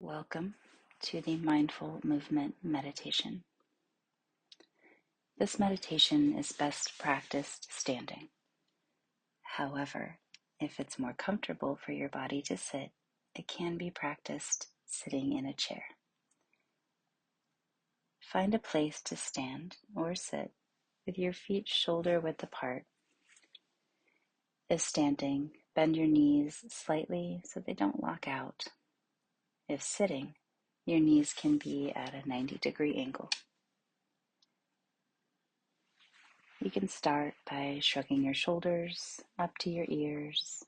Welcome to the Mindful Movement Meditation. This meditation is best practiced standing. However, if it's more comfortable for your body to sit, it can be practiced sitting in a chair. Find a place to stand or sit with your feet shoulder width apart. If standing, bend your knees slightly so they don't lock out. If sitting, your knees can be at a 90-degree angle. You can start by shrugging your shoulders up to your ears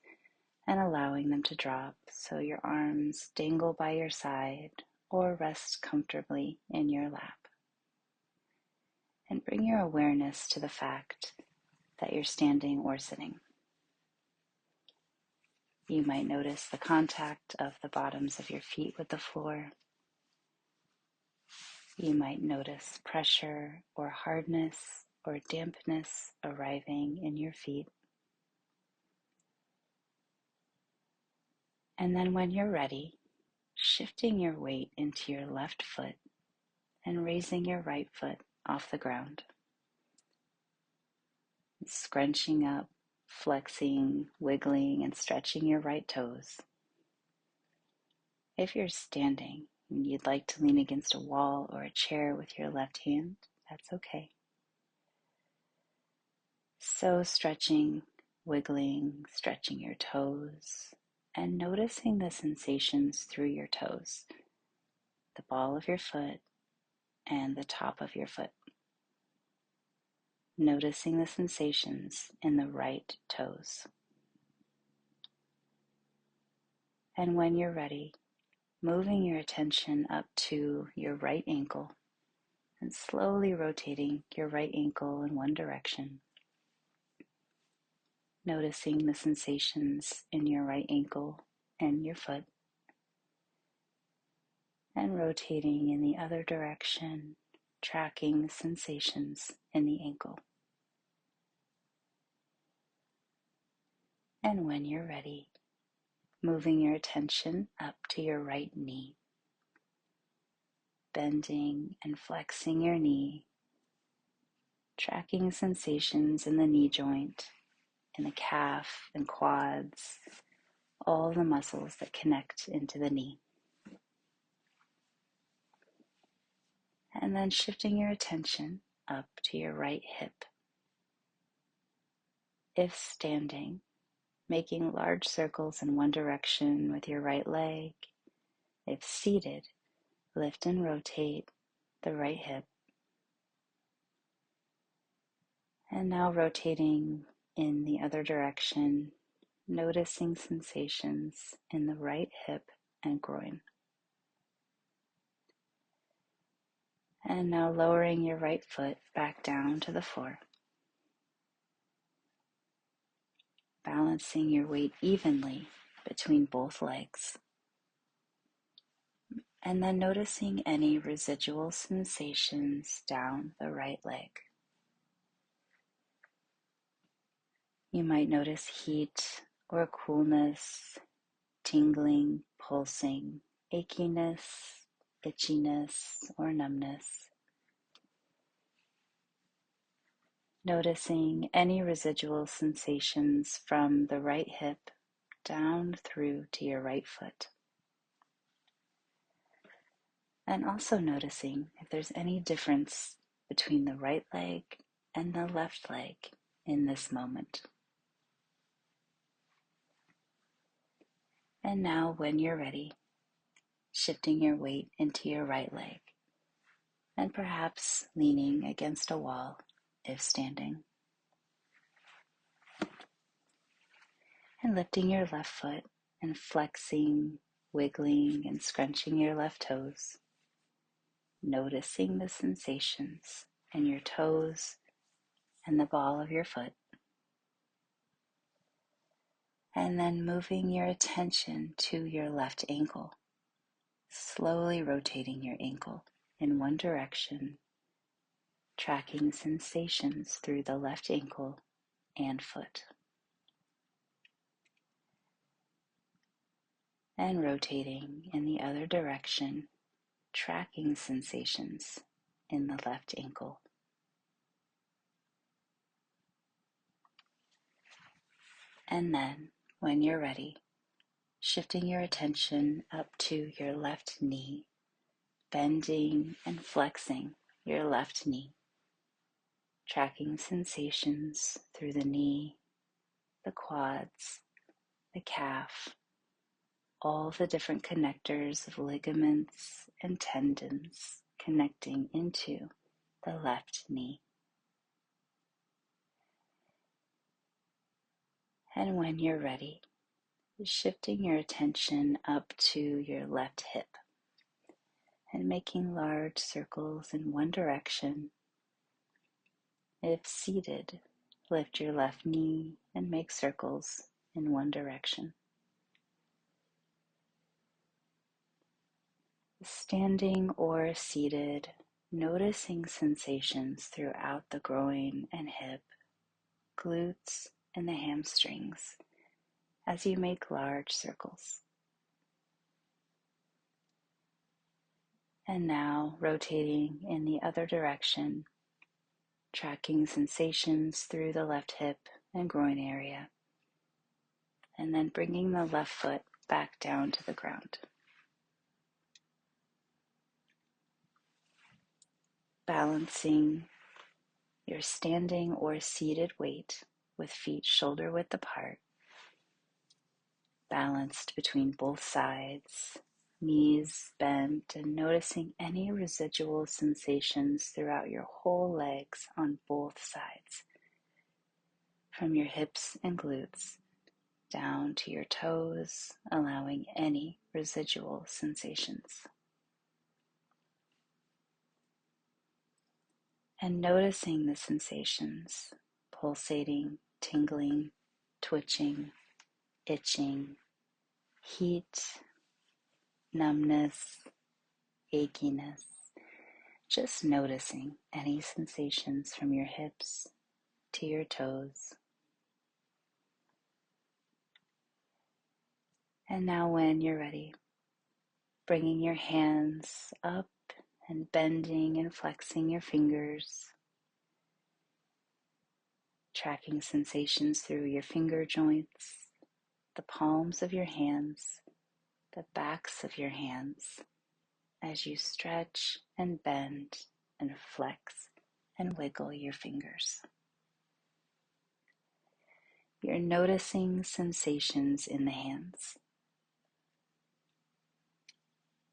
and allowing them to drop so your arms dangle by your side or rest comfortably in your lap. And bring your awareness to the fact that you're standing or sitting. You might notice the contact of the bottoms of your feet with the floor. You might notice pressure or hardness or dampness arriving in your feet. And then when you're ready, shifting your weight into your left foot and raising your right foot off the ground. Scrunching up, flexing, wiggling, and stretching your right toes. If you're standing and you'd like to lean against a wall or a chair with your left hand, that's okay. So stretching, wiggling, stretching your toes, and noticing the sensations through your toes, the ball of your foot and the top of your foot. Noticing the sensations in the right toes. And when you're ready, moving your attention up to your right ankle and slowly rotating your right ankle in one direction. Noticing the sensations in your right ankle and your foot. And rotating in the other direction, tracking the sensations in the ankle. And when you're ready, moving your attention up to your right knee. Bending and flexing your knee, tracking sensations in the knee joint, in the calf and quads, all the muscles that connect into the knee. And then shifting your attention up to your right hip. If standing, making large circles in one direction with your right leg. If seated, lift and rotate the right hip. And now rotating in the other direction, noticing sensations in the right hip and groin. And now lowering your right foot back down to the floor. Balancing your weight evenly between both legs. And then noticing any residual sensations down the right leg. You might notice heat or coolness, tingling, pulsing, achiness, itchiness, or numbness. Noticing any residual sensations from the right hip down through to your right foot. And also noticing if there's any difference between the right leg and the left leg in this moment. And now when you're ready, shifting your weight into your right leg and perhaps leaning against a wall if standing. And lifting your left foot and flexing, wiggling, and scrunching your left toes. Noticing the sensations in your toes and the ball of your foot. And then moving your attention to your left ankle, slowly rotating your ankle in one direction, tracking sensations through the left ankle and foot. and rotating in the other direction, tracking sensations in the left ankle. And then, when you're ready, shifting your attention up to your left knee, bending and flexing your left knee, tracking sensations through the knee, the quads, the calf, all the different connectors of ligaments and tendons connecting into the left knee. And when you're ready, shifting your attention up to your left hip and making large circles in one direction. If seated, lift your left knee and make circles in one direction. Standing or seated, noticing sensations throughout the groin and hip, glutes, and the hamstrings as you make large circles. And now rotating in the other direction, tracking sensations through the left hip and groin area, and then bringing the left foot back down to the ground. Balancing your standing or seated weight with feet shoulder width apart, balanced between both sides, knees bent, and noticing any residual sensations throughout your whole legs on both sides, from your hips and glutes down to your toes, allowing any residual sensations. And noticing the sensations, pulsating, tingling, twitching, itching, heat, numbness, achiness. Just noticing any sensations from your hips to your toes. And now when you're ready, bringing your hands up and bending and flexing your fingers, tracking sensations through your finger joints, the palms of your hands, the backs of your hands, as you stretch and bend and flex and wiggle your fingers. You're noticing sensations in the hands.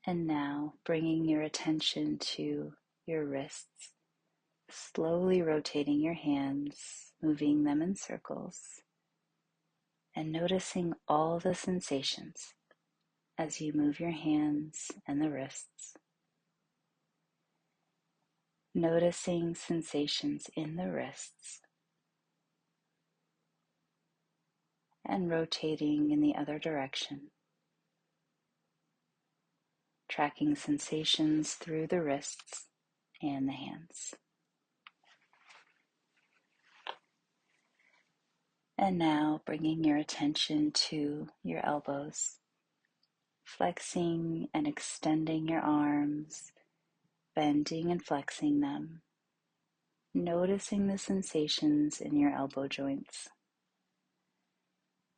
And now bringing your attention to your wrists, slowly rotating your hands, moving them in circles, and noticing all the sensations as you move your hands and the wrists. Noticing sensations in the wrists and rotating in the other direction, tracking sensations through the wrists and the hands. And now bringing your attention to your elbows, flexing and extending your arms, bending and flexing them, noticing the sensations in your elbow joints.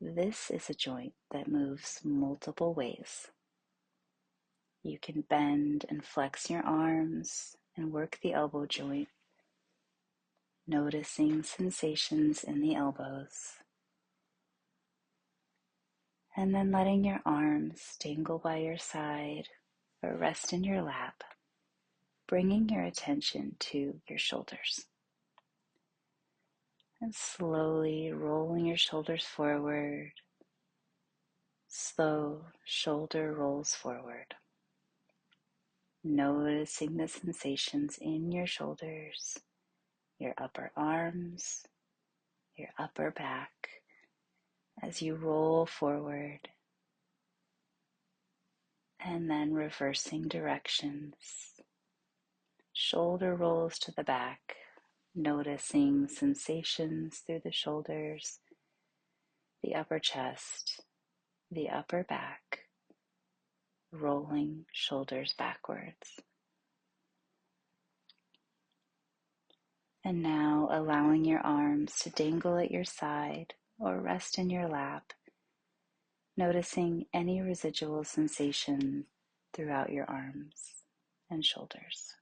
This is a joint that moves multiple ways. You can bend and flex your arms and work the elbow joint, noticing sensations in the elbows, and then letting your arms dangle by your side or rest in your lap, bringing your attention to your shoulders. And slowly rolling your shoulders forward, slow shoulder rolls forward. Noticing the sensations in your shoulders, your upper arms, your upper back as you roll forward, and then reversing directions. Shoulder rolls to the back, noticing sensations through the shoulders, the upper chest, the upper back, rolling shoulders backwards. And now allowing your arms to dangle at your side or rest in your lap, noticing any residual sensation throughout your arms and shoulders.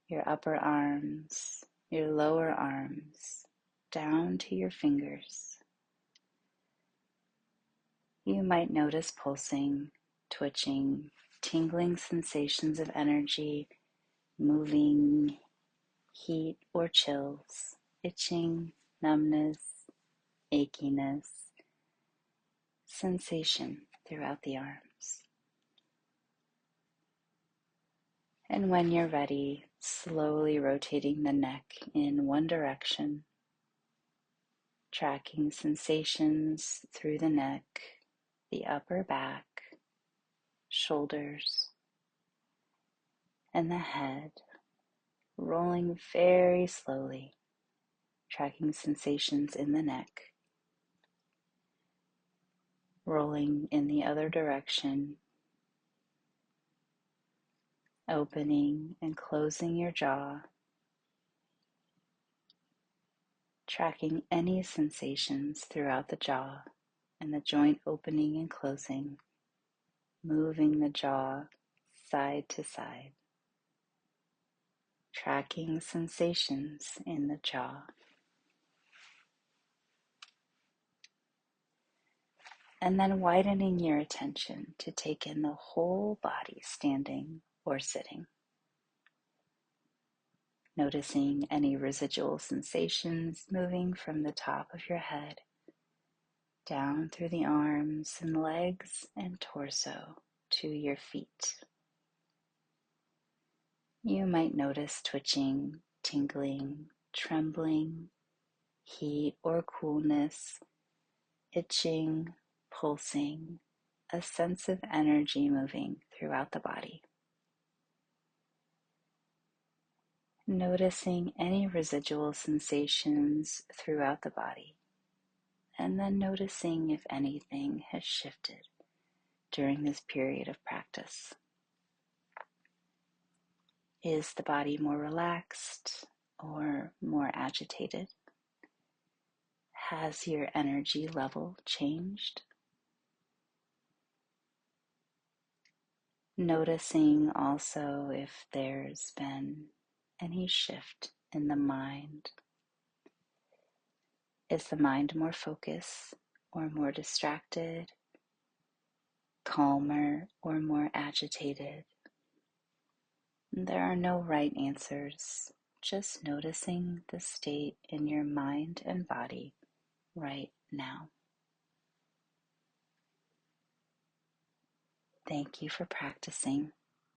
Your upper arms, your lower arms, down to your fingers. You might notice pulsing, twitching, tingling sensations of energy, moving, heat or chills, itching, numbness, achiness, sensation throughout the arms. And when you're ready, slowly rotating the neck in one direction, tracking sensations through the neck, the upper back, shoulders, and the head, rolling very slowly, tracking sensations in the neck, rolling in the other direction, opening and closing your jaw, tracking any sensations throughout the jaw and the joint opening and closing, moving the jaw side to side, tracking sensations in the jaw. And then widening your attention to take in the whole body, standing or sitting. Noticing any residual sensations moving from the top of your head down through the arms and legs and torso to your feet. You might notice twitching, tingling, trembling, heat or coolness, itching, pulsing, a sense of energy moving throughout the body. Noticing any residual sensations throughout the body, and then noticing if anything has shifted during this period of practice. Is the body more relaxed or more agitated? Has your energy level changed? Noticing also if there's been any shift in the mind. Is the mind more focused or more distracted, calmer or more agitated? There are no right answers, just noticing the state in your mind and body right now. Thank you for practicing.